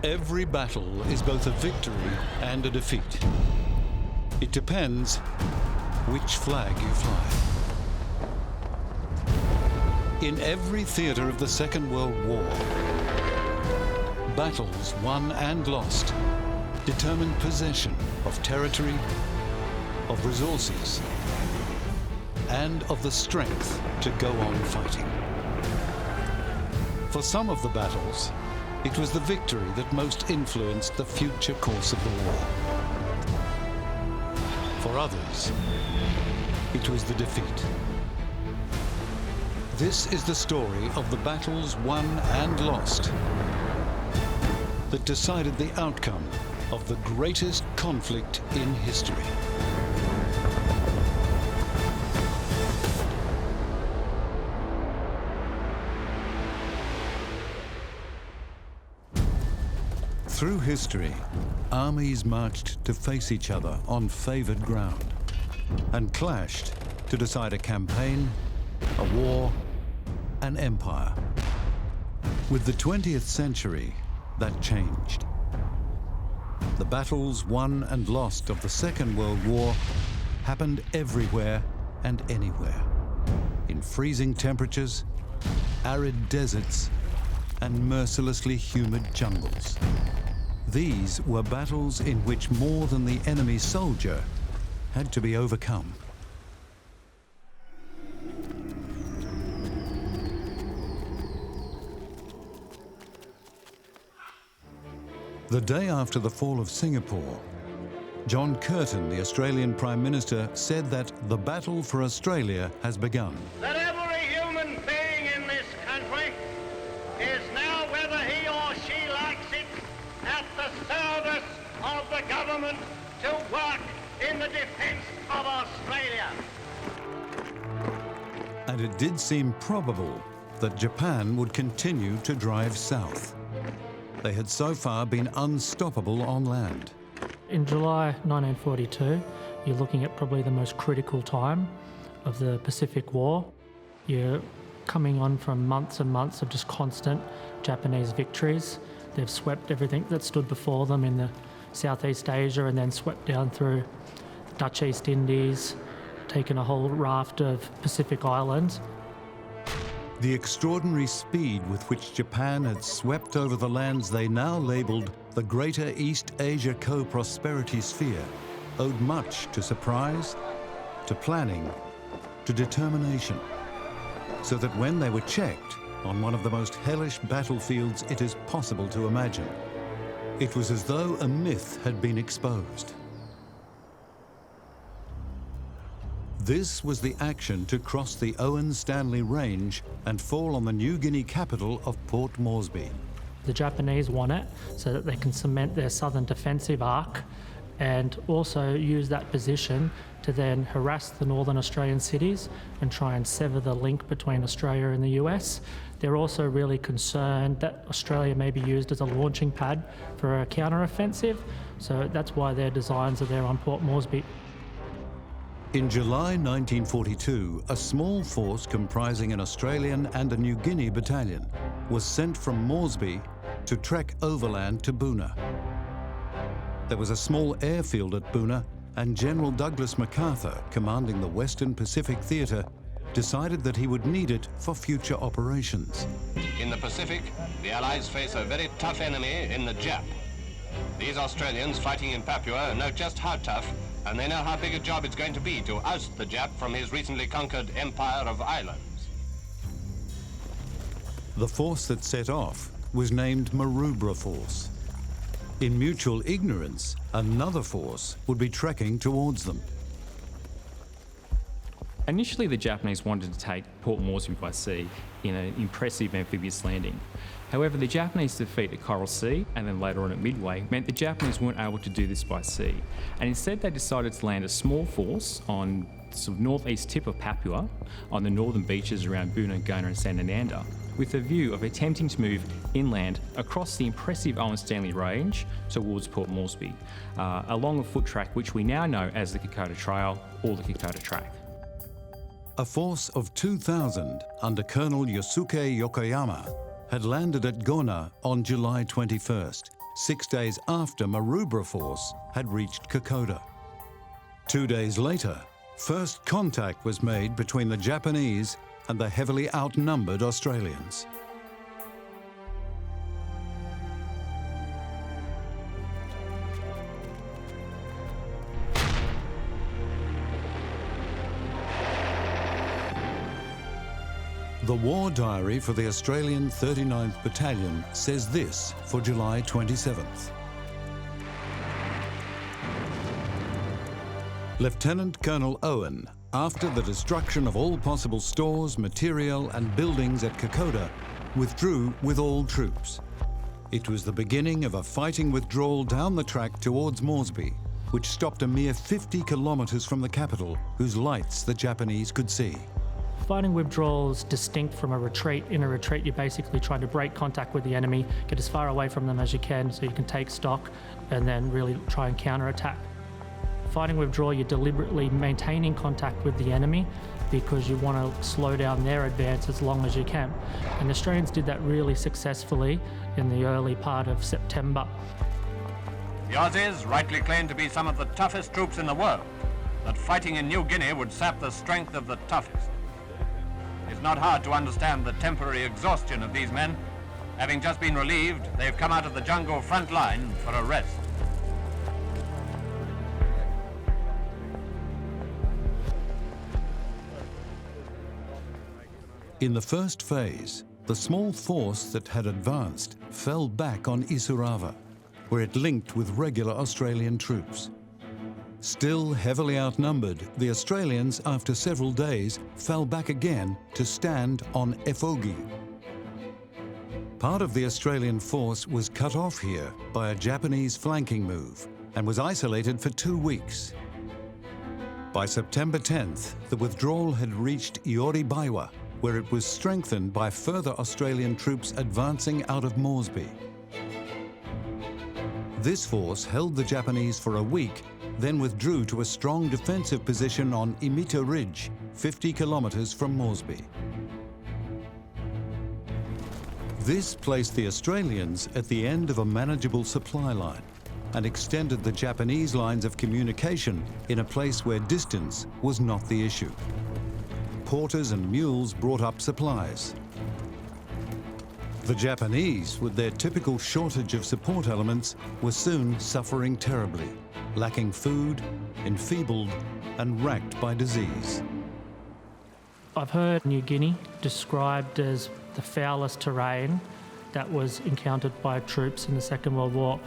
Every battle is both a victory and a defeat. It depends which flag you fly. In every theatre of the Second World War, battles won and lost determined possession of territory, of resources, and of the strength to go on fighting. For some of the battles, it was the victory that most influenced the future course of the war. For others, it was the defeat. This is the story of the battles won and lost that decided the outcome of the greatest conflict in history. Through history, armies marched to face each other on favoured ground and clashed to decide a campaign, a war, an empire. With the 20th century, that changed. The battles won and lost of the Second World War happened everywhere and anywhere, in freezing temperatures, arid deserts, and mercilessly humid jungles. These were battles in which more than the enemy soldier had to be overcome. The day after the fall of Singapore, John Curtin, the Australian Prime Minister, said that the battle for Australia has begun. That every human being in this country is now, whether he or she likes it, at the service of the government to work in the defence of Australia. And it did seem probable that Japan would continue to drive south. They had so far been unstoppable on land. In July 1942, you're looking at probably the most critical time of the Pacific War. You're coming on from months and months of just constant Japanese victories. They've swept everything that stood before them in the Southeast Asia and then swept down through the Dutch East Indies, taken a whole raft of Pacific islands. The extraordinary speed with which Japan had swept over the lands they now labelled the Greater East Asia Co-Prosperity Sphere owed much to surprise, to planning, to determination, so that when they were checked on one of the most hellish battlefields it is possible to imagine, it was as though a myth had been exposed. This was the action to cross the Owen-Stanley Range and fall on the New Guinea capital of Port Moresby. The Japanese want it so that they can cement their southern defensive arc and also use that position to then harass the northern Australian cities and try and sever the link between Australia and the US. They're also really concerned that Australia may be used as a launching pad for a counter-offensive, so that's why their designs are there on Port Moresby. In July 1942, a small force comprising an Australian and a New Guinea battalion was sent from Moresby to trek overland to Boona. There was a small airfield at Boona, and General Douglas MacArthur, commanding the Western Pacific Theatre, decided that he would need it for future operations. In the Pacific, the Allies face a very tough enemy in the Jap. These Australians fighting in Papua know just how tough, and they know how big a job it's going to be to oust the Jap from his recently conquered empire of islands. The force that set off was named Maroubra Force. In mutual ignorance, another force would be trekking towards them. Initially, the Japanese wanted to take Port Moresby by sea in an impressive amphibious landing. However, the Japanese defeat at Coral Sea and then later on at Midway meant the Japanese weren't able to do this by sea, and instead they decided to land a small force on the sort of northeast tip of Papua, on the northern beaches around Boona, Gona and Sanananda, with a view of attempting to move inland across the impressive Owen-Stanley Range towards Port Moresby, along a foot track which we now know as the Kokoda Trail or the Kokoda Track. A force of 2,000 under Colonel Yosuke Yokoyama had landed at Gona on July 21st, 6 days after Maroubra force had reached Kokoda. 2 days later, first contact was made between the Japanese and the heavily outnumbered Australians. The war diary for the Australian 39th Battalion says this for July 27th. Lieutenant Colonel Owen, after the destruction of all possible stores, material and buildings at Kokoda, withdrew with all troops. It was the beginning of a fighting withdrawal down the track towards Moresby, which stopped a mere 50 kilometres from the capital, whose lights the Japanese could see. Fighting withdrawal is distinct from a retreat. In a retreat, you're basically trying to break contact with the enemy, get as far away from them as you can so you can take stock and then really try and counterattack. Fighting withdrawal, you're deliberately maintaining contact with the enemy because you want to slow down their advance as long as you can. And the Australians did that really successfully in the early part of September. The Aussies rightly claim to be some of the toughest troops in the world, that fighting in New Guinea would sap the strength of the toughest. It's not hard to understand the temporary exhaustion of these men. Having just been relieved, they've come out of the jungle front line for a rest. In the first phase, the small force that had advanced fell back on Isurava, where it linked with regular Australian troops. Still heavily outnumbered, the Australians, after several days, fell back again to stand on Efogi. Part of the Australian force was cut off here by a Japanese flanking move and was isolated for 2 weeks. By September 10th, the withdrawal had reached Ioribaiwa, where it was strengthened by further Australian troops advancing out of Moresby. This force held the Japanese for a week, then withdrew to a strong defensive position on Imita Ridge, 50 kilometres from Moresby. This placed the Australians at the end of a manageable supply line and extended the Japanese lines of communication in a place where distance was not the issue. Porters and mules brought up supplies. The Japanese, with their typical shortage of support elements, were soon suffering terribly, lacking food, enfeebled and racked by disease. I've heard New Guinea described as the foulest terrain that was encountered by troops in the Second World War.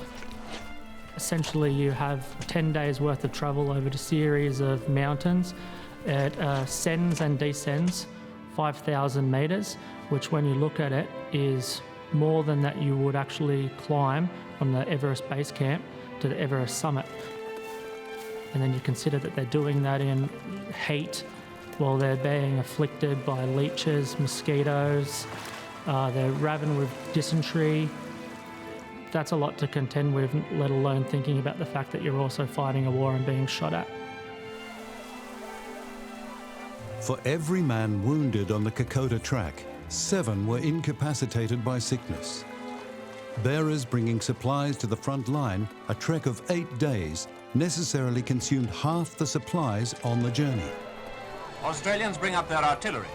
Essentially, you have 10 days worth of travel over a series of mountains. It ascends and descends 5,000 metres, which when you look at it is more than that you would actually climb from the Everest base camp to the Everest summit. And then you consider that they're doing that in heat while they're being afflicted by leeches, mosquitoes, they're ravened with dysentery. That's a lot to contend with, let alone thinking about the fact that you're also fighting a war and being shot at. For every man wounded on the Kokoda track, 7 were incapacitated by sickness. Bearers bringing supplies to the front line, a trek of 8 days, necessarily consumed half the supplies on the journey. Australians bring up their artillery.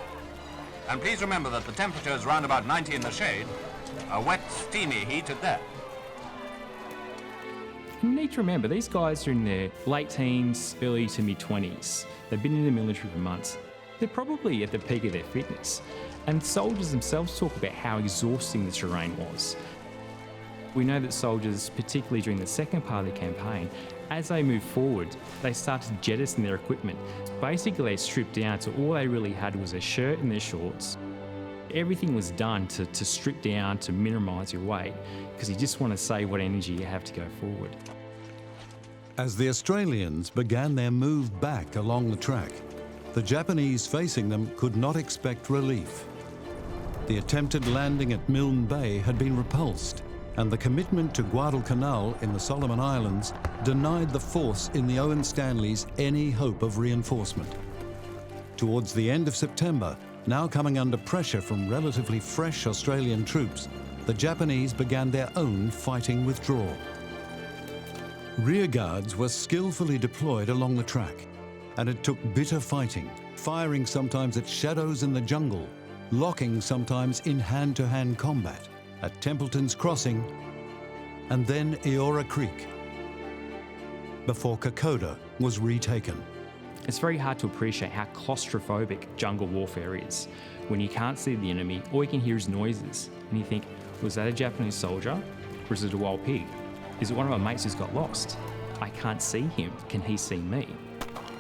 And please remember that the temperature is round about 90 in the shade, a wet, steamy heat at that. You need to remember, these guys are in their late teens, early to mid-20s. They've been in the military for months. They're probably at the peak of their fitness. And soldiers themselves talk about how exhausting the terrain was. We know that soldiers, particularly during the second part of the campaign, as they move forward, they start to jettison their equipment. Basically, they stripped down, so all they really had was a shirt and their shorts. Everything was done to strip down, to minimise your weight, because you just want to save what energy you have to go forward. As the Australians began their move back along the track, the Japanese facing them could not expect relief. The attempted landing at Milne Bay had been repulsed, and the commitment to Guadalcanal in the Solomon Islands denied the force in the Owen Stanleys any hope of reinforcement. Towards the end of September, now coming under pressure from relatively fresh Australian troops, the Japanese began their own fighting withdrawal. Rearguards were skillfully deployed along the track, and it took bitter fighting, firing sometimes at shadows in the jungle, locking sometimes in hand-to-hand combat at Templeton's Crossing and then Eora Creek, before Kokoda was retaken. It's very hard to appreciate how claustrophobic jungle warfare is when you can't see the enemy, all you can hear is noises, and you think, was that a Japanese soldier or is it a wild pig? Is it one of my mates who's got lost? I can't see him, can he see me?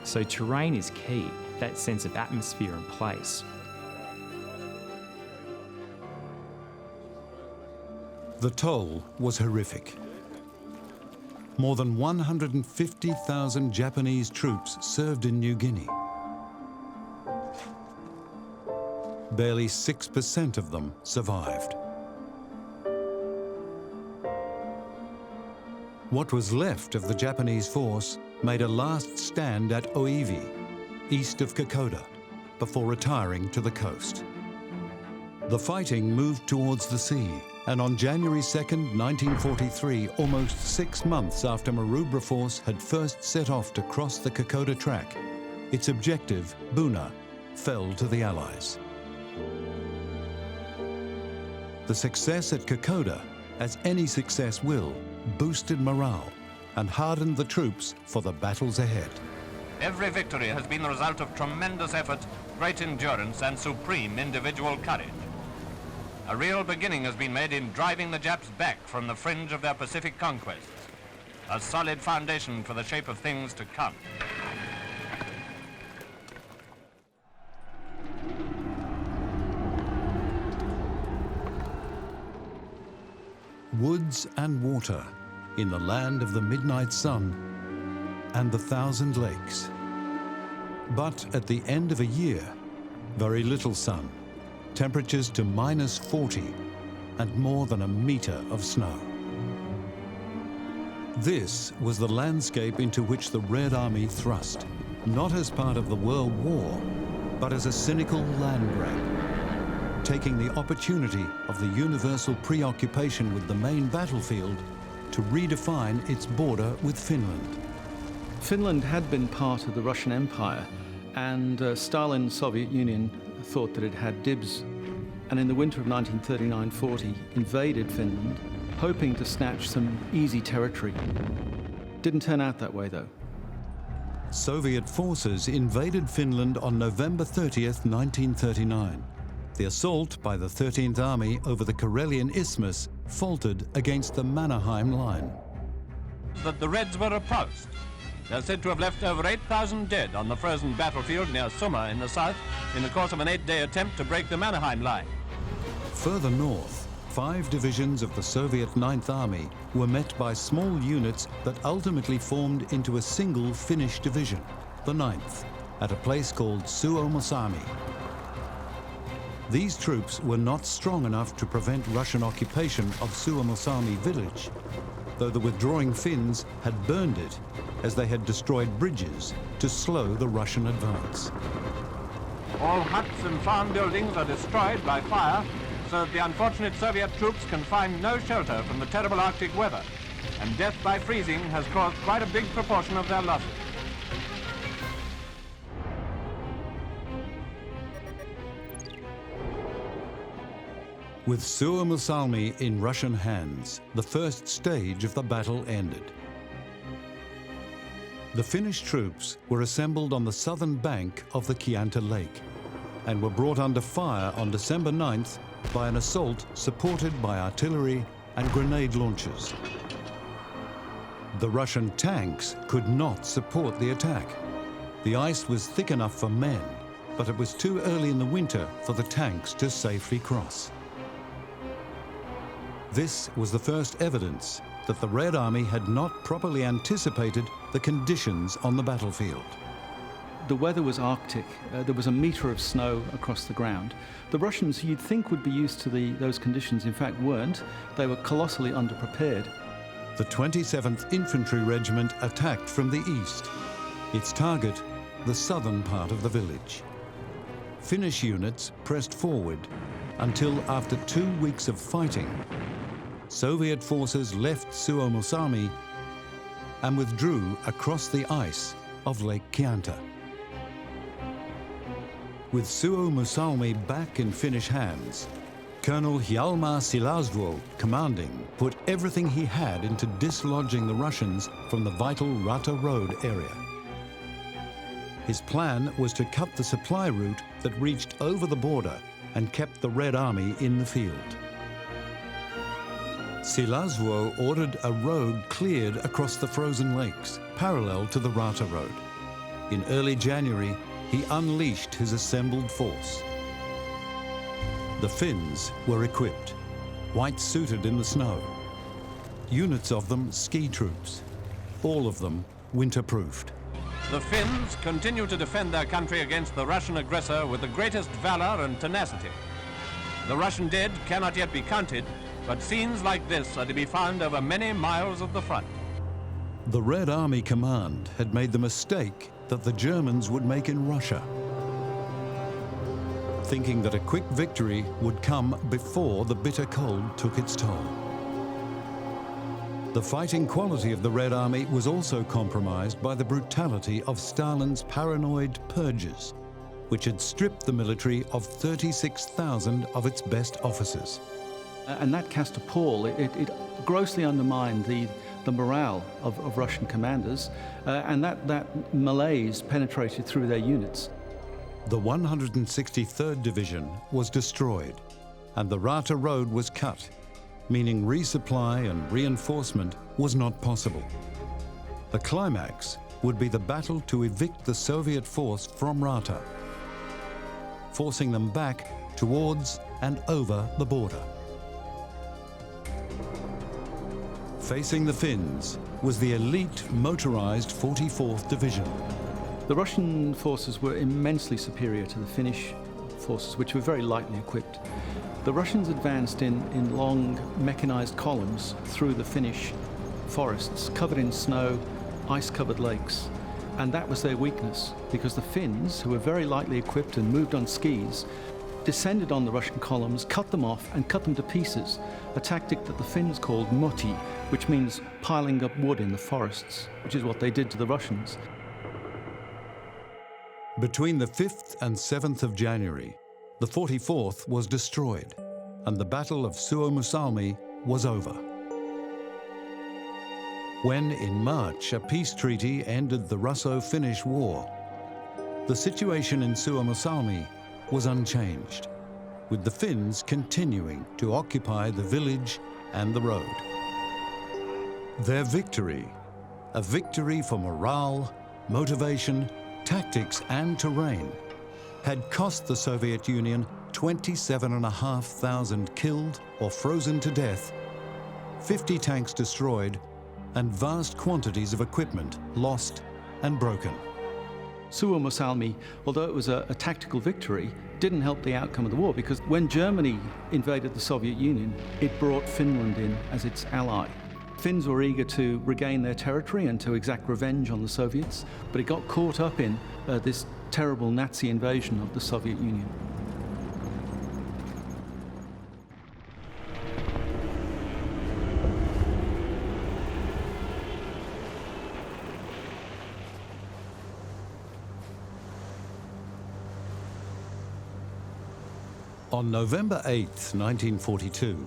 So terrain is key, that sense of atmosphere and place. The toll was horrific. More than 150,000 Japanese troops served in New Guinea. Barely 6% of them survived. What was left of the Japanese force made a last stand at Oivi, east of Kokoda, before retiring to the coast. The fighting moved towards the sea, and on January 2nd, 1943, almost 6 months after Maroubra force had first set off to cross the Kokoda track, its objective, Buna, fell to the Allies. The success at Kokoda, as any success will, boosted morale and hardened the troops for the battles ahead. Every victory has been the result of tremendous effort, great endurance, and supreme individual courage. A real beginning has been made in driving the Japs back from the fringe of their Pacific conquests. A solid foundation for the shape of things to come. Woods and water in the land of the midnight sun and the 1,000 lakes. But at the end of a year, very little sun, temperatures to -40 and more than a metre of snow. This was the landscape into which the Red Army thrust, not as part of the World War, but as a cynical land grab, taking the opportunity of the universal preoccupation with the main battlefield to redefine its border with Finland. Finland had been part of the Russian Empire, and Stalin's Soviet Union thought that it had dibs, and in the winter of 1939-40 invaded Finland, hoping to snatch some easy territory. Didn't turn out that way, though. Soviet forces invaded Finland on November 30th, 1939. The assault by the 13th Army over the Karelian Isthmus faltered against the Mannerheim line. That the Reds were repulsed. They're said to have left over 8,000 dead on the frozen battlefield near Summa in the south in the course of an 8-day attempt to break the Mannerheim line. Further north, 5 divisions of the Soviet 9th Army were met by small units that ultimately formed into a single Finnish division, the 9th, at a place called Suomussalmi. These troops were not strong enough to prevent Russian occupation of Suomussalmi village, though the withdrawing Finns had burned it as they had destroyed bridges to slow the Russian advance. All huts and farm buildings are destroyed by fire, so that the unfortunate Soviet troops can find no shelter from the terrible Arctic weather, and death by freezing has caused quite a big proportion of their losses. With Suomussalmi in Russian hands, the first stage of the battle ended. The Finnish troops were assembled on the southern bank of the Chianta Lake and were brought under fire on December 9th by an assault supported by artillery and grenade launchers. The Russian tanks could not support the attack. The ice was thick enough for men, but it was too early in the winter for the tanks to safely cross. This was the first evidence that the Red Army had not properly anticipated the conditions on the battlefield. The weather was Arctic. There was a metre of snow across the ground. The Russians, you'd think, would be used to those conditions, in fact weren't. They were colossally underprepared. The 27th Infantry Regiment attacked from the east. Its target, the southern part of the village. Finnish units pressed forward, until after 2 weeks of fighting, Soviet forces left Suomussalmi and withdrew across the ice of Lake Chianta. With Suomussalmi back in Finnish hands, Colonel Hjalmar Silasvuo, commanding, put everything he had into dislodging the Russians from the vital Rata Road area. His plan was to cut the supply route that reached over the border and kept the Red Army in the field. Silasvuo ordered a road cleared across the frozen lakes, parallel to the Rata Road. In early January, he unleashed his assembled force. The Finns were equipped, white-suited in the snow. Units of them ski troops, all of them winter-proofed. The Finns continue to defend their country against the Russian aggressor with the greatest valor and tenacity. The Russian dead cannot yet be counted, but scenes like this are to be found over many miles of the front. The Red Army Command had made the mistake that the Germans would make in Russia, thinking that a quick victory would come before the bitter cold took its toll. The fighting quality of the Red Army was also compromised by the brutality of Stalin's paranoid purges, which had stripped the military of 36,000 of its best officers. And that cast a pall. It grossly undermined the morale of Russian commanders, and that malaise penetrated through their units. The 163rd Division was destroyed, and the Rata Road was cut, meaning resupply and reinforcement was not possible. The climax would be the battle to evict the Soviet force from Rata, forcing them back towards and over the border. Facing the Finns was the elite motorized 44th Division. The Russian forces were immensely superior to the Finnish forces, which were very lightly equipped. The Russians advanced in long mechanized columns through the Finnish forests, covered in snow, ice-covered lakes, and that was their weakness, because the Finns, who were very lightly equipped and moved on skis, descended on the Russian columns, cut them off and cut them to pieces, a tactic that the Finns called moti, which means piling up wood in the forests, which is what they did to the Russians. Between the 5th and 7th of January, the 44th was destroyed, and the Battle of Suomussalmi was over. When, in March, a peace treaty ended the Russo-Finnish War, the situation in Suomussalmi was unchanged, with the Finns continuing to occupy the village and the road. Their victory, a victory for morale, motivation, tactics and terrain, had cost the Soviet Union 27,500 killed or frozen to death, 50 tanks destroyed, and vast quantities of equipment lost and broken. Suomussalmi, although it was a tactical victory, didn't help the outcome of the war, because when Germany invaded the Soviet Union, it brought Finland in as its ally. Finns were eager to regain their territory and to exact revenge on the Soviets, but it got caught up in this terrible Nazi invasion of the Soviet Union. On November 8, 1942,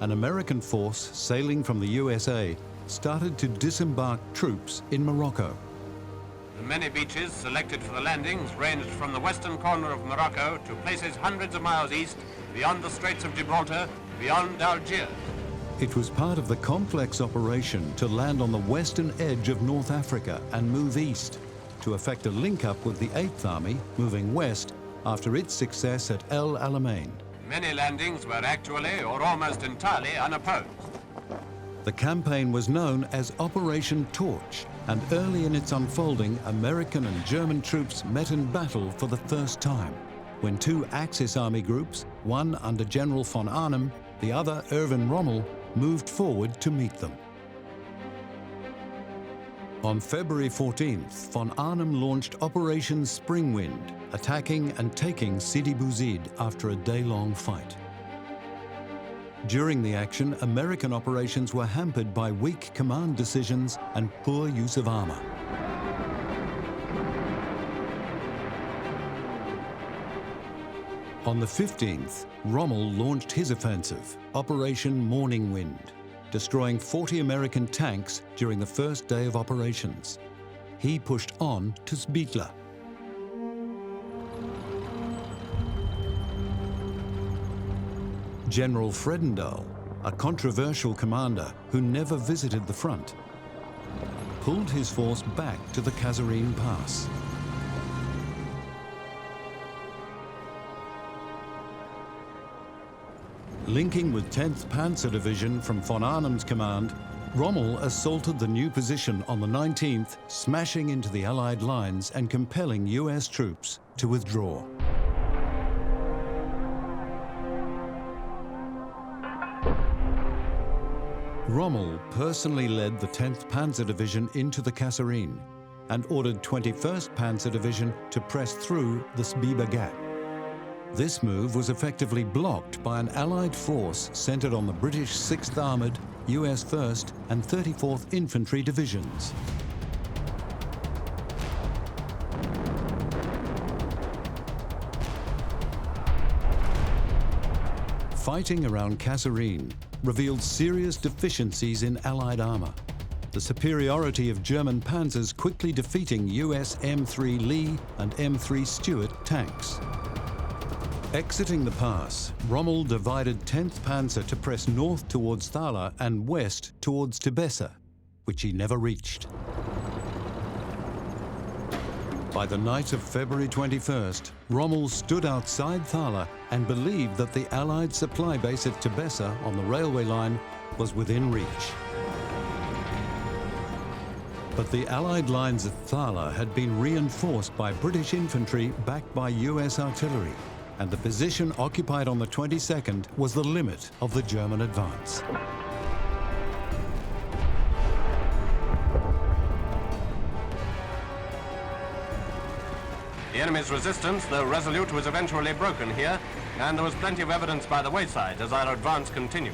an American force sailing from the USA started to disembark troops in Morocco. The many beaches selected for the landings ranged from the western corner of Morocco to places hundreds of miles east, beyond the Straits of Gibraltar, beyond Algiers. It was part of the complex operation to land on the western edge of North Africa and move east to effect a link-up with the 8th Army moving west after its success at El Alamein. Many landings were actually or almost entirely unopposed. The campaign was known as Operation Torch, and early in its unfolding, American and German troops met in battle for the first time, when two Axis army groups, one under General von Arnim, the other Erwin Rommel, moved forward to meet them. On February 14th, von Arnim launched Operation Springwind, attacking and taking Sidi Bouzid after a day-long fight. During the action, American operations were hampered by weak command decisions and poor use of armour. On the 15th, Rommel launched his offensive, Operation Morning Wind, destroying 40 American tanks during the first day of operations. He pushed on to Sbitla. General Fredendall, a controversial commander who never visited the front, pulled his force back to the Kasserine Pass. Linking with 10th Panzer Division from von Arnhem's command, Rommel assaulted the new position on the 19th, smashing into the Allied lines and compelling US troops to withdraw. Rommel personally led the 10th Panzer Division into the Kasserine and ordered 21st Panzer Division to press through the Sbiba Gap. This move was effectively blocked by an Allied force centred on the British 6th Armoured, US 1st and 34th Infantry Divisions. Fighting around Kasserine revealed serious deficiencies in Allied armour, the superiority of German panzers quickly defeating US M3 Lee and M3 Stuart tanks. Exiting the pass, Rommel divided 10th Panzer to press north towards Thala and west towards Tebessa, which he never reached. By the night of February 21st, Rommel stood outside Thala and believed that the Allied supply base at Tebessa on the railway line was within reach. But the Allied lines at Thala had been reinforced by British infantry backed by US artillery, and the position occupied on the 22nd was the limit of the German advance. The enemy's resistance, though resolute, was eventually broken here, and there was plenty of evidence by the wayside as our advance continued.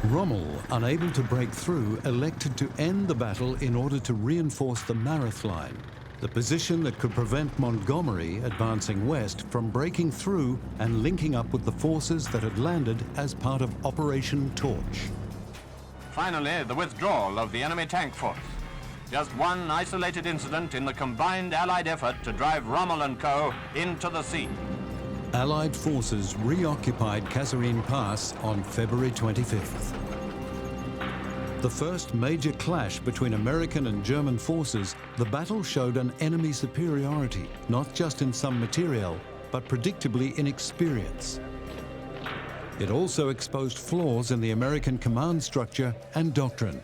Rommel, unable to break through, elected to end the battle in order to reinforce the Mareth line, the position that could prevent Montgomery, advancing west, from breaking through and linking up with the forces that had landed as part of Operation Torch. Finally, the withdrawal of the enemy tank force. Just one isolated incident in the combined Allied effort to drive Rommel and co. into the sea. Allied forces reoccupied Kasserine Pass on February 25th. The first major clash between American and German forces, the battle showed an enemy superiority, not just in some materiel, but predictably in experience. It also exposed flaws in the American command structure and doctrine.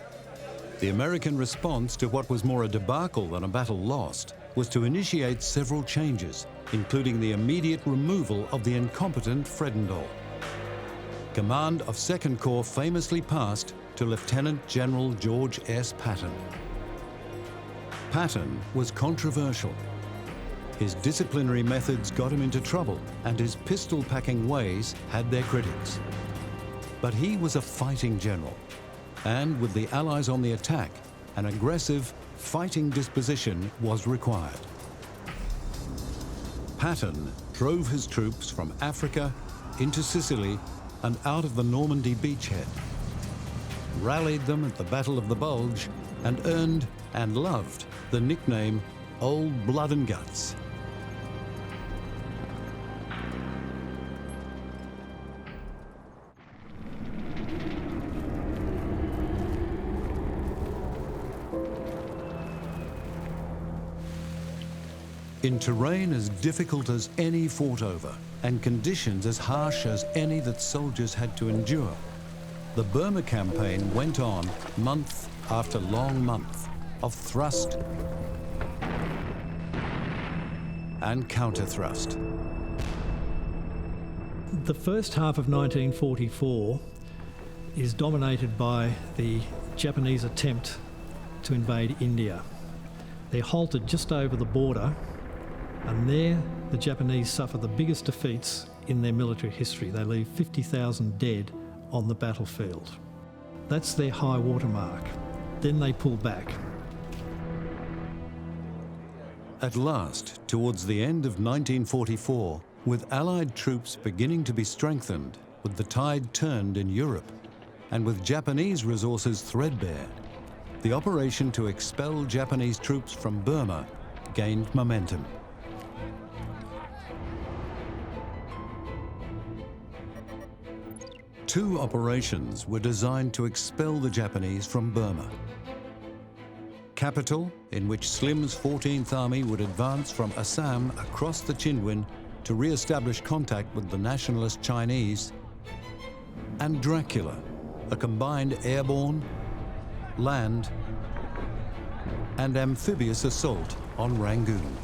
The American response to what was more a debacle than a battle lost was to initiate several changes, including the immediate removal of the incompetent Fredendall. Command of 2nd Corps famously passed to Lieutenant General George S. Patton. Patton was controversial. His disciplinary methods got him into trouble, and his pistol-packing ways had their critics. But he was a fighting general, and with the Allies on the attack, an aggressive, fighting disposition was required. Patton drove his troops from Africa into Sicily and out of the Normandy beachhead, rallied them at the Battle of the Bulge, and earned and loved the nickname Old Blood and Guts. In terrain as difficult as any fought over, and conditions as harsh as any that soldiers had to endure, the Burma campaign went on month after long month of thrust and counter-thrust. The first half of 1944 is dominated by the Japanese attempt to invade India. They halted just over the border, and there the Japanese suffer the biggest defeats in their military history. They leave 50,000 dead on the battlefield. That's their high water mark. Then they pull back. At last, towards the end of 1944, with Allied troops beginning to be strengthened, with the tide turned in Europe, and with Japanese resources threadbare, the operation to expel Japanese troops from Burma gained momentum. Two operations were designed to expel the Japanese from Burma. Capital, in which Slim's 14th Army would advance from Assam across the Chinwin to re-establish contact with the nationalist Chinese, and Dracula, a combined airborne, land, and amphibious assault on Rangoon.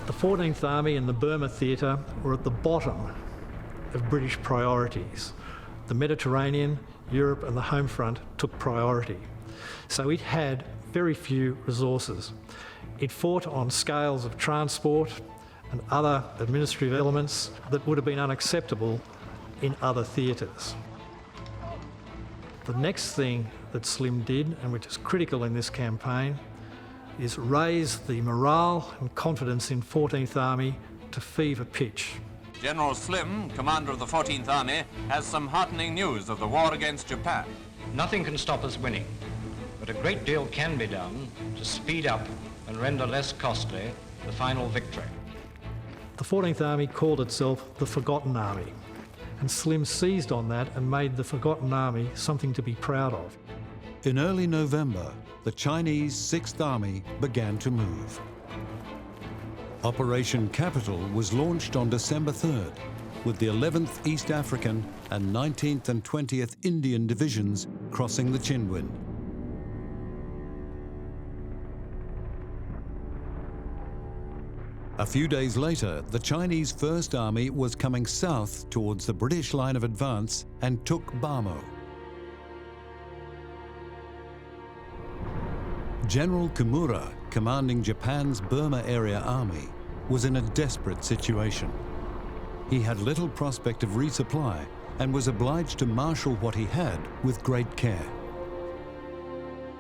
The 14th Army and the Burma Theatre were at the bottom of British priorities. The Mediterranean, Europe and the home front took priority. So it had very few resources. It fought on scales of transport and other administrative elements that would have been unacceptable in other theatres. The next thing that Slim did, and which is critical in this campaign, is raise the morale and confidence in 14th Army to fever pitch. General Slim, commander of the 14th Army, has some heartening news of the war against Japan. Nothing can stop us winning, but a great deal can be done to speed up and render less costly the final victory. The 14th Army called itself the Forgotten Army, and Slim seized on that and made the Forgotten Army something to be proud of. In early November, the Chinese 6th Army began to move. Operation Capital was launched on December 3rd, with the 11th East African and 19th and 20th Indian Divisions crossing the Chinwin. A few days later, the Chinese First Army was coming south towards the British line of advance and took Bamo. General Kimura, commanding Japan's Burma Area Army, was in a desperate situation. He had little prospect of resupply and was obliged to marshal what he had with great care.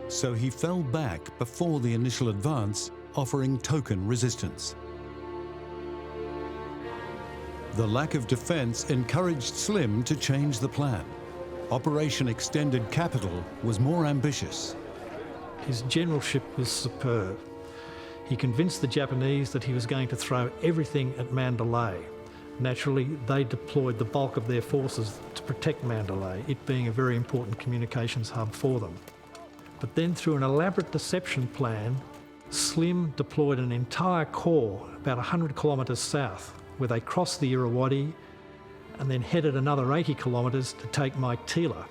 So he fell back before the initial advance, offering token resistance. The lack of defense encouraged Slim to change the plan. Operation Extended Capital was more ambitious. His generalship was superb. He convinced the Japanese that he was going to throw everything at Mandalay. Naturally, they deployed the bulk of their forces to protect Mandalay, it being a very important communications hub for them. But then through an elaborate deception plan, Slim deployed an entire corps about 100 kilometres south, where they crossed the Irrawaddy and then headed another 80 kilometres to take Maitila,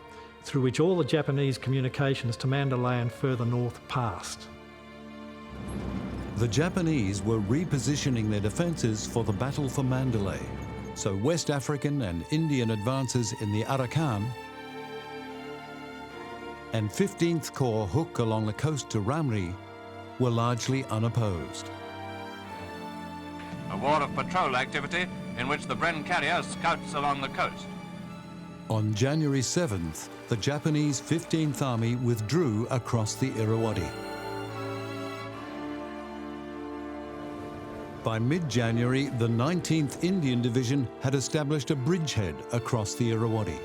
through which all the Japanese communications to Mandalay and further north passed. The Japanese were repositioning their defences for the battle for Mandalay, so West African and Indian advances in the Arakan and 15th Corps hook along the coast to Ramri were largely unopposed. A war of patrol activity in which the Bren carrier scouts along the coast. On January 7th, the Japanese 15th Army withdrew across the Irrawaddy. By mid-January, the 19th Indian Division had established a bridgehead across the Irrawaddy.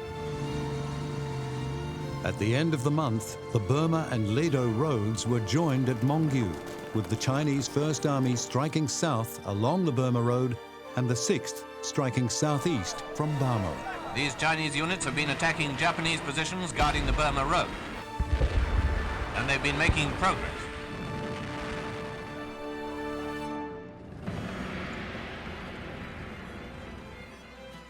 At the end of the month, the Burma and Ledo roads were joined at Mongyu, with the Chinese First Army striking south along the Burma Road and the 6th striking southeast from Bamo. These Chinese units have been attacking Japanese positions guarding the Burma Road, and they've been making progress.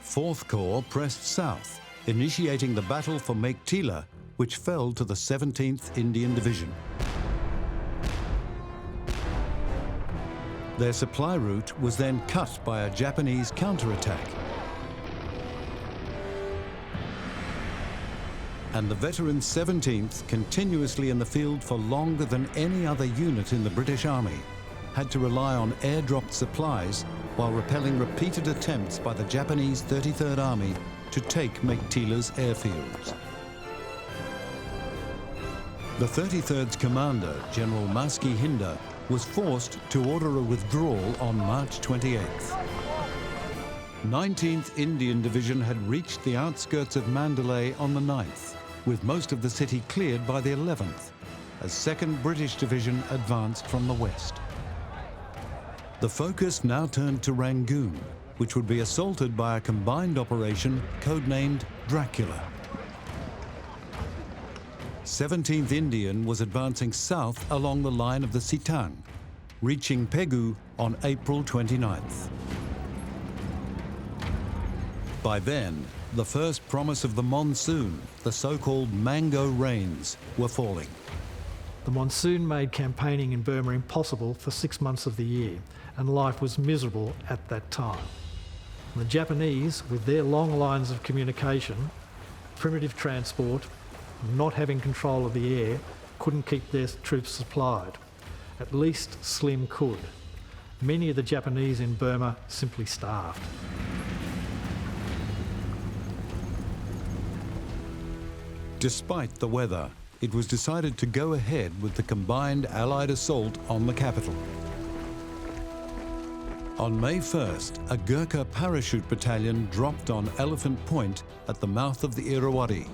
Fourth Corps pressed south, initiating the battle for Maitila, which fell to the 17th Indian Division. Their supply route was then cut by a Japanese counterattack. And the veteran 17th continuously in the field for longer than any other unit in the British Army, had to rely on air-dropped supplies while repelling repeated attempts by the Japanese 33rd Army to take Meiktila's airfields. The 33rd's commander, General Maski Hinda, was forced to order a withdrawal on March 28th. 19th Indian Division had reached the outskirts of Mandalay on the 9th, with most of the city cleared by the 11th, as 2nd British Division advanced from the west. The focus now turned to Rangoon, which would be assaulted by a combined operation codenamed Dracula. 17th Indian was advancing south along the line of the Sitang, reaching Pegu on April 29th. By then, the first promise of the monsoon, the so-called mango rains, were falling. The monsoon made campaigning in Burma impossible for 6 months of the year, and life was miserable at that time. And the Japanese, with their long lines of communication, primitive transport, not having control of the air, couldn't keep their troops supplied. At least Slim could. Many of the Japanese in Burma simply starved. Despite the weather, it was decided to go ahead with the combined Allied assault on the capital. On May 1st, a Gurkha parachute battalion dropped on Elephant Point at the mouth of the Irrawaddy.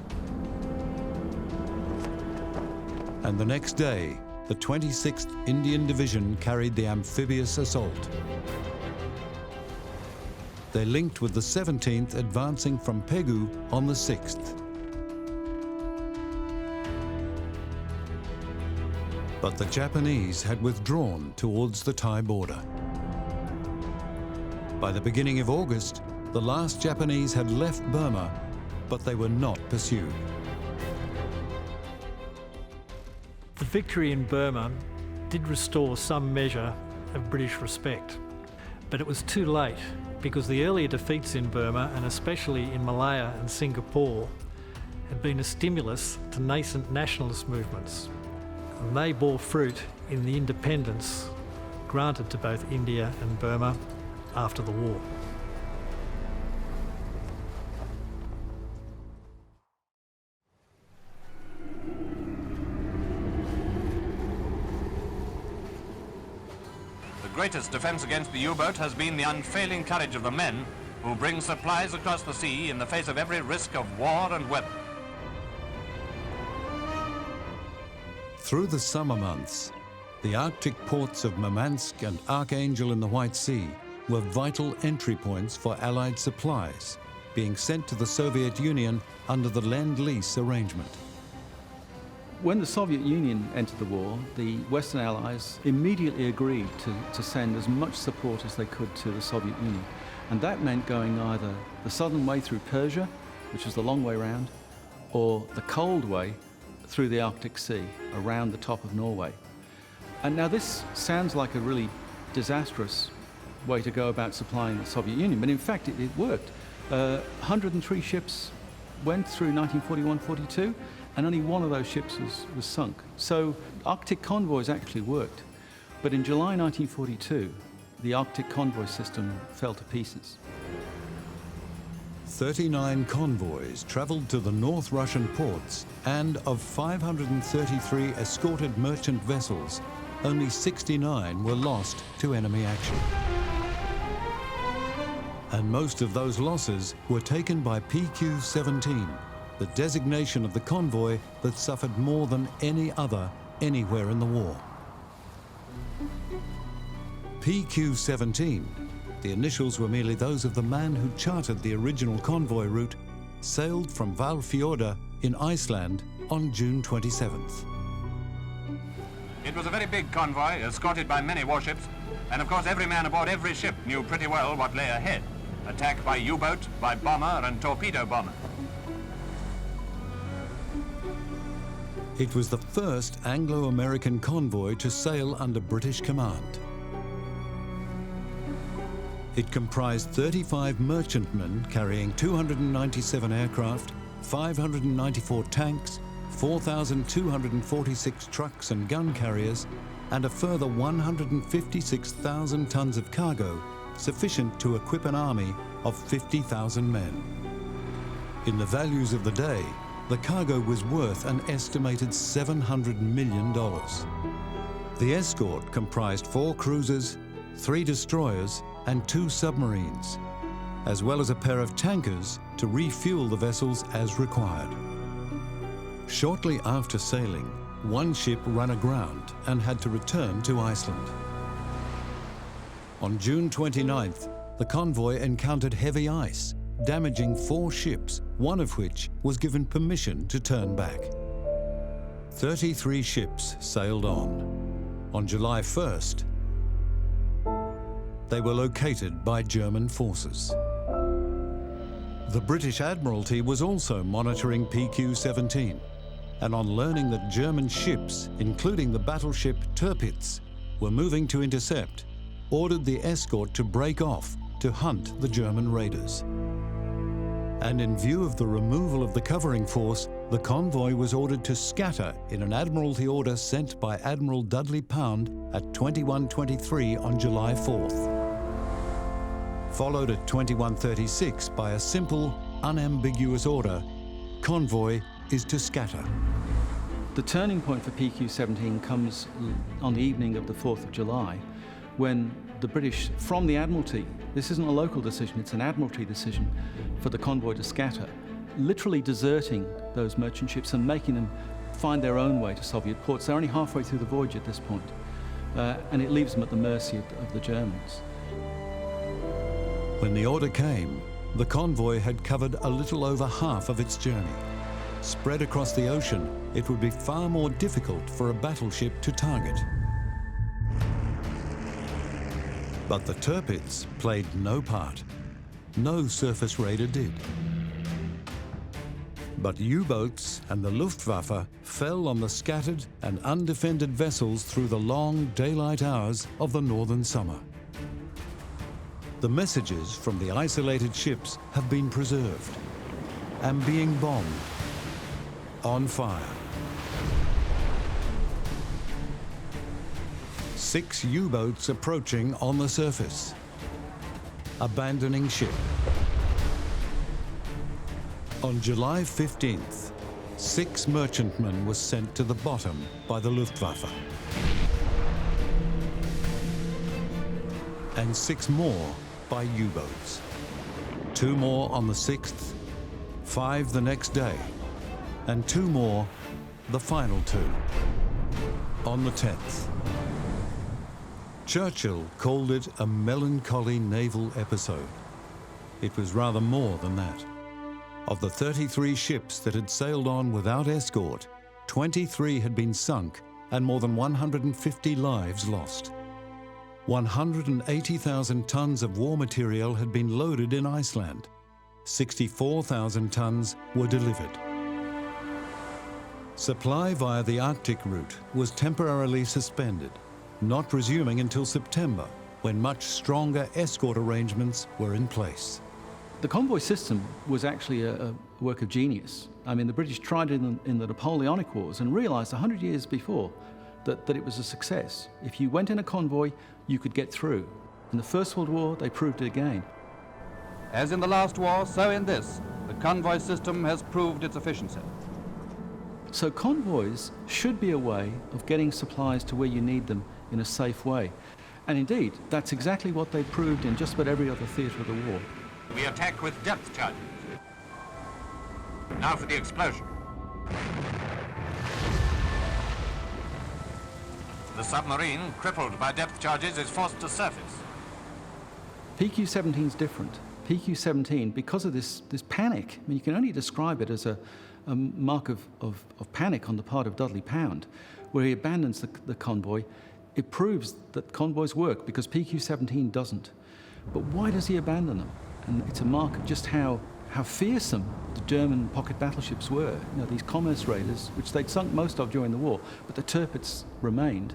And the next day, the 26th Indian Division carried the amphibious assault. They linked with the 17th advancing from Pegu on the 6th. But the Japanese had withdrawn towards the Thai border. By the beginning of August, the last Japanese had left Burma, but they were not pursued. The victory in Burma did restore some measure of British respect, but it was too late because the earlier defeats in Burma, and especially in Malaya and Singapore, had been a stimulus to nascent nationalist movements. And they bore fruit in the independence granted to both India and Burma after the war. The greatest defense against the U-boat has been the unfailing courage of the men who bring supplies across the sea in the face of every risk of war and weather. Through the summer months, the Arctic ports of Murmansk and Archangel in the White Sea were vital entry points for Allied supplies being sent to the Soviet Union under the Lend-Lease arrangement. When the Soviet Union entered the war, the Western Allies immediately agreed to send as much support as they could to the Soviet Union. And that meant going either the southern way through Persia, which was the long way round, or the cold way through the Arctic Sea, around the top of Norway. And now this sounds like a really disastrous way to go about supplying the Soviet Union, but in fact it worked. 103 ships went through 1941-42, and only one of those ships was sunk. So Arctic convoys actually worked. But in July 1942, the Arctic convoy system fell to pieces. 39 convoys travelled to the North Russian ports, and of 533 escorted merchant vessels, only 69 were lost to enemy action. And most of those losses were taken by PQ-17, the designation of the convoy that suffered more than any other anywhere in the war. PQ-17, the initials were merely those of the man who chartered the original convoy route, sailed from Hvalfjordur in Iceland on June 27th. It was a very big convoy, escorted by many warships, and of course every man aboard every ship knew pretty well what lay ahead. Attack by U-boat, by bomber and torpedo bomber. It was the first Anglo-American convoy to sail under British command. It comprised 35 merchantmen carrying 297 aircraft, 594 tanks, 4,246 trucks and gun carriers, and a further 156,000 tons of cargo, sufficient to equip an army of 50,000 men. In the values of the day, the cargo was worth an estimated $700 million. The escort comprised 4 cruisers, 3 destroyers, and 2 submarines, as well as a pair of tankers to refuel the vessels as required. Shortly after sailing, one ship ran aground and had to return to Iceland. On June 29th, the convoy encountered heavy ice, damaging 4 ships, one of which was given permission to turn back. 33 ships sailed on. On July 1st, they were located by German forces. The British Admiralty was also monitoring PQ-17, and on learning that German ships, including the battleship Tirpitz, were moving to intercept, ordered the escort to break off to hunt the German raiders. And in view of the removal of the covering force, the convoy was ordered to scatter in an Admiralty order sent by Admiral Dudley Pound at 21:23 on July 4th. Followed at 21:36 by a simple, unambiguous order: convoy is to scatter. The turning point for PQ-17 comes on the evening of the 4th of July, when the British, from the Admiralty, this isn't a local decision, it's an Admiralty decision, for the convoy to scatter, literally deserting those merchant ships and making them find their own way to Soviet ports. They're only halfway through the voyage at this point, and it leaves them at the mercy of the Germans. When the order came, the convoy had covered a little over half of its journey. Spread across the ocean, it would be far more difficult for a battleship to target. But the Tirpitz played no part. No surface raider did. But U-boats and the Luftwaffe fell on the scattered and undefended vessels through the long daylight hours of the northern summer. The messages from the isolated ships have been preserved and being bombed, on fire. 6 U-boats approaching on the surface. Abandoning ship. On July 15th, 6 merchantmen were sent to the bottom by the Luftwaffe. And 6 more by U-boats. 2 more on the 6th, 5 the next day, and 2 more, the final 2, on the 10th. Churchill called it a melancholy naval episode. It was rather more than that. Of the 33 ships that had sailed on without escort, 23 had been sunk and more than 150 lives lost. 180,000 tons of war material had been loaded in Iceland. 64,000 tons were delivered. Supply via the Arctic route was temporarily suspended, not resuming until September, when much stronger escort arrangements were in place. The convoy system was actually a work of genius. I mean, the British tried it in the Napoleonic Wars and realized 100 years before that it was a success. If you went in a convoy, you could get through. In the First World War, they proved it again. As in the last war, so in this, the convoy system has proved its efficiency. So convoys should be a way of getting supplies to where you need them in a safe way. And indeed, that's exactly what they proved in just about every other theatre of the war. We attack with depth charges. Now for the explosion. The submarine, crippled by depth charges, is forced to surface. PQ-17 is different. PQ-17, because of this panic, I mean, you can only describe it as a mark of panic on the part of Dudley Pound, where he abandons the convoy. It proves that convoys work because PQ-17 doesn't. But why does he abandon them? And it's a mark of just how fearsome the German pocket battleships were. You know, these commerce raiders, which they'd sunk most of during the war, but the Tirpitz remained.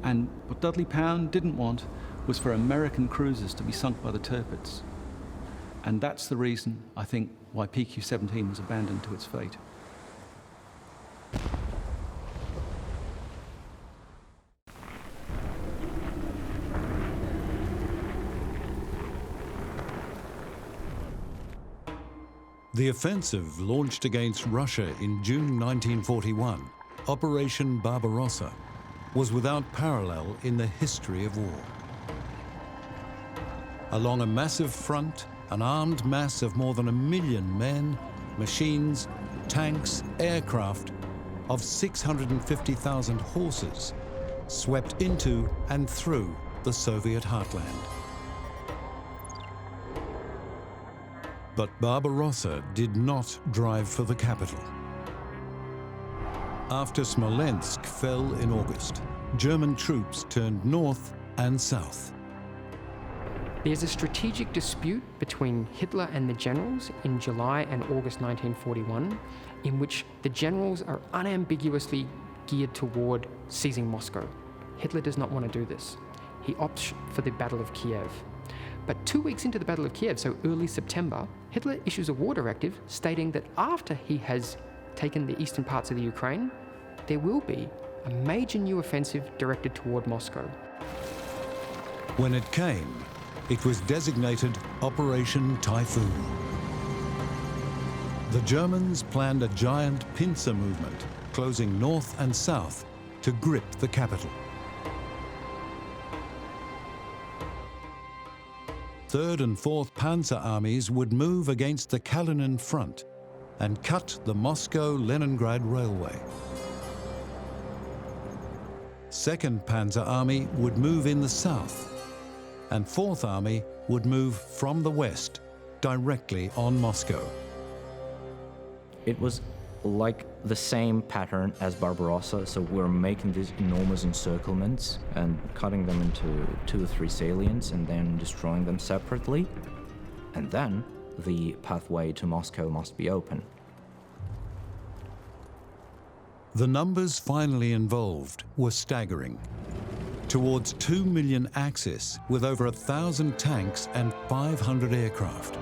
And what Dudley Pound didn't want was for American cruisers to be sunk by the Tirpitz. And that's the reason, I think, why PQ-17 was abandoned to its fate. The offensive launched against Russia in June 1941, Operation Barbarossa, was without parallel in the history of war. Along a massive front, an armed mass of more than 1 million men, machines, tanks, aircraft, of 650,000 horses, swept into and through the Soviet heartland. But Barbarossa did not drive for the capital. After Smolensk fell in August, German troops turned north and south. There's a strategic dispute between Hitler and the generals in July and August 1941, in which the generals are unambiguously geared toward seizing Moscow. Hitler does not want to do this. He opts for the Battle of Kiev. But 2 weeks into the Battle of Kiev, so early September, Hitler issues a war directive stating that after he has taken the eastern parts of the Ukraine, there will be a major new offensive directed toward Moscow. When it came, it was designated Operation Typhoon. The Germans planned a giant pincer movement, closing north and south to grip the capital. 3rd and 4th Panzer armies would move against the Kalinin front and cut the Moscow-Leningrad railway. 2nd Panzer Army would move in the south, and 4th Army would move from the west directly on Moscow. It was like the same pattern as Barbarossa, so we're making these enormous encirclements and cutting them into 2 or 3 salients and then destroying them separately. And then the pathway to Moscow must be open. The numbers finally involved were staggering. Towards 2 million Axis with over 1,000 tanks and 500 aircraft.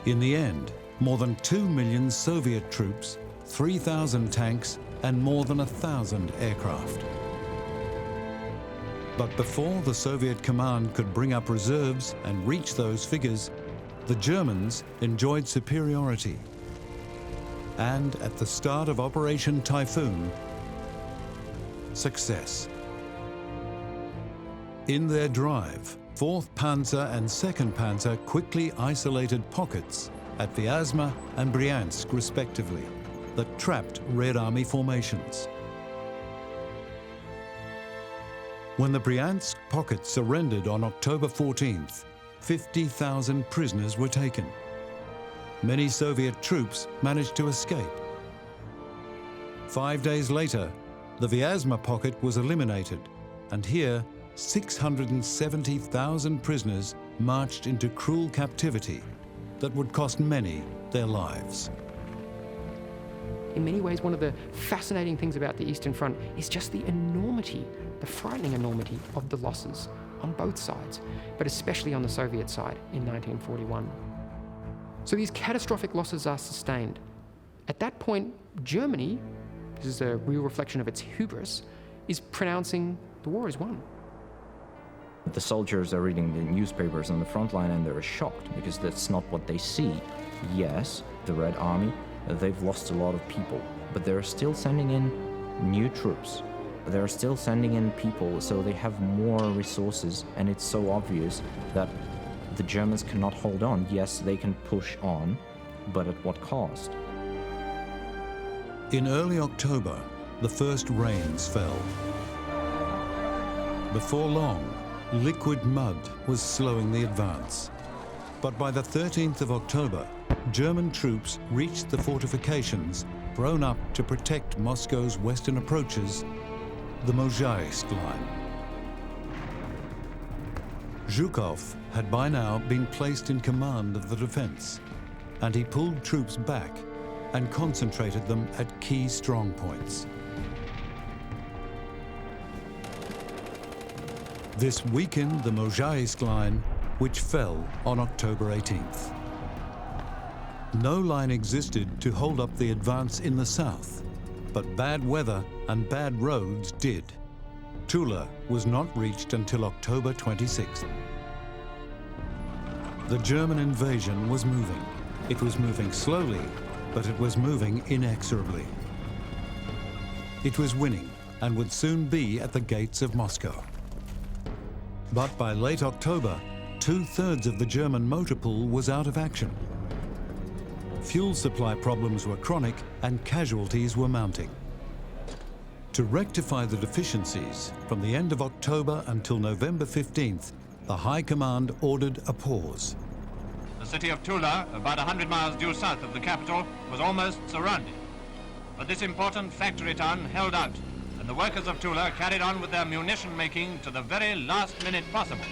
In the end, more than 2 million Soviet troops, 3,000 tanks, and more than 1,000 aircraft. But before the Soviet command could bring up reserves and reach those figures, the Germans enjoyed superiority. And at the start of Operation Typhoon, success. In their drive, 4th Panzer and 2nd Panzer quickly isolated pockets at Vyazma and Bryansk, respectively, that trapped Red Army formations. When the Bryansk pocket surrendered on October 14th, 50,000 prisoners were taken. Many Soviet troops managed to escape. 5 days later, the Vyazma pocket was eliminated, and here 670,000 prisoners marched into cruel captivity that would cost many their lives. In many ways, one of the fascinating things about the Eastern Front is just the enormity, the frightening enormity of the losses on both sides, but especially on the Soviet side in 1941. So these catastrophic losses are sustained. At that point, Germany, this is a real reflection of its hubris, is pronouncing the war is won. The soldiers are reading the newspapers on the front line and they're shocked because that's not what they see. Yes, the Red Army, they've lost a lot of people, but they're still sending in new troops. They're still sending in people, so they have more resources, and it's so obvious that the Germans cannot hold on. Yes, they can push on, but at what cost? In early October, the first rains fell. Before long, liquid mud was slowing the advance. But by the 13th of October, German troops reached the fortifications thrown up to protect Moscow's western approaches, the Mozhaist line. Zhukov had by now been placed in command of the defense, and he pulled troops back and concentrated them at key strongpoints. This weakened the Mozhaist line, which fell on October 18th. No line existed to hold up the advance in the south, but bad weather and bad roads did. Tula was not reached until October 26th. The German invasion was moving. It was moving slowly, but it was moving inexorably. It was winning and would soon be at the gates of Moscow. But by late October, 2/3 of the German motor pool was out of action. Fuel supply problems were chronic and casualties were mounting. To rectify the deficiencies, from the end of October until November 15th, the High Command ordered a pause. The city of Tula, about 100 miles due south of the capital, was almost surrounded. But this important factory town held out, and the workers of Tula carried on with their munition making to the very last minute possible.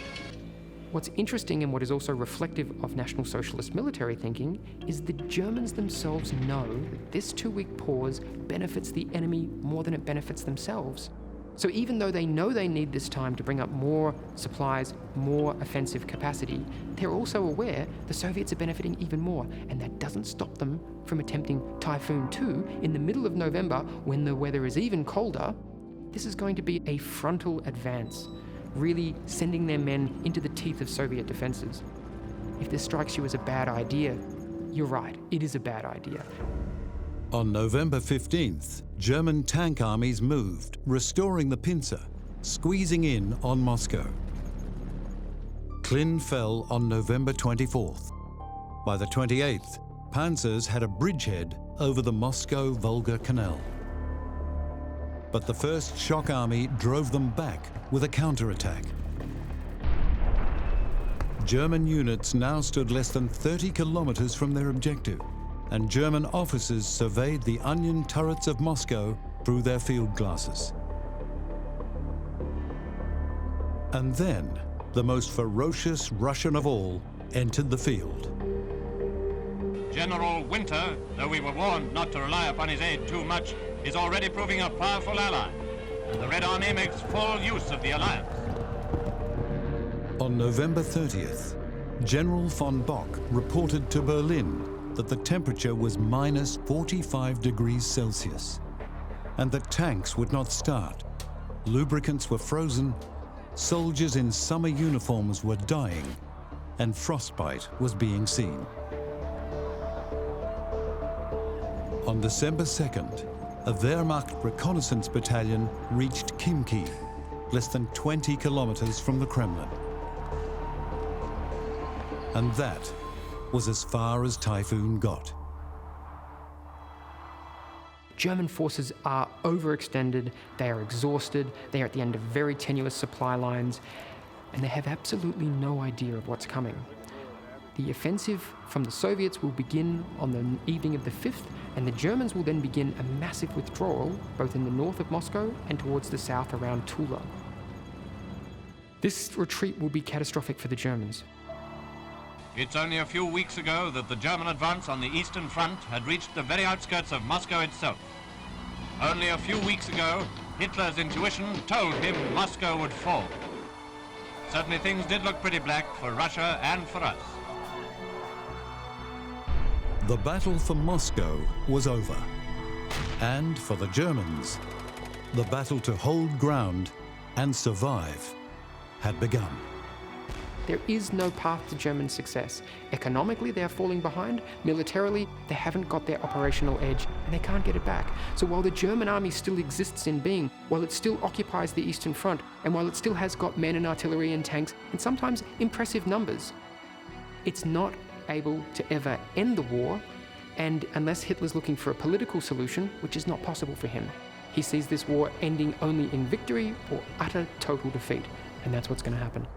What's interesting and what is also reflective of National Socialist military thinking is the Germans themselves know that this 2-week pause benefits the enemy more than it benefits themselves. So even though they know they need this time to bring up more supplies, more offensive capacity, they're also aware the Soviets are benefiting even more, and that doesn't stop them from attempting Typhoon 2 in the middle of November when the weather is even colder. This is going to be a frontal advance, really sending their men into the teeth of Soviet defenses. If this strikes you as a bad idea, you're right, it is a bad idea. On November 15th, German tank armies moved, restoring the pincer, squeezing in on Moscow. Klin fell on November 24th. By the 28th, panzers had a bridgehead over the Moscow-Volga Canal. But the First Shock Army drove them back with a counterattack. German units now stood less than 30 kilometers from their objective, and German officers surveyed the onion turrets of Moscow through their field glasses. And then, the most ferocious Russian of all entered the field. General Winter, though we were warned not to rely upon his aid too much, is already proving a powerful ally, and the Red Army makes full use of the alliance. On November 30th, General von Bock reported to Berlin that the temperature was minus 45 degrees Celsius, and that tanks would not start. Lubricants were frozen, soldiers in summer uniforms were dying, and frostbite was being seen. On December 2nd, a Wehrmacht reconnaissance battalion reached Khimki, less than 20 kilometers from the Kremlin. And that was as far as Typhoon got. German forces are overextended, they are exhausted, they are at the end of very tenuous supply lines, and they have absolutely no idea of what's coming. The offensive from the Soviets will begin on the evening of the 5th, and the Germans will then begin a massive withdrawal, both in the north of Moscow and towards the south around Tula. This retreat will be catastrophic for the Germans. It's only a few weeks ago that the German advance on the Eastern Front had reached the very outskirts of Moscow itself. Only a few weeks ago, Hitler's intuition told him Moscow would fall. Certainly things did look pretty black for Russia and for us. The battle for Moscow was over. And for the Germans, the battle to hold ground and survive had begun. There is no path to German success. Economically, they are falling behind. Militarily, they haven't got their operational edge, and they can't get it back. So while the German army still exists in being, while it still occupies the Eastern Front, and while it still has got men and artillery and tanks, and sometimes impressive numbers, it's not able to ever end the war, and unless Hitler's looking for a political solution, which is not possible for him, he sees this war ending only in victory or utter total defeat, and that's what's going to happen.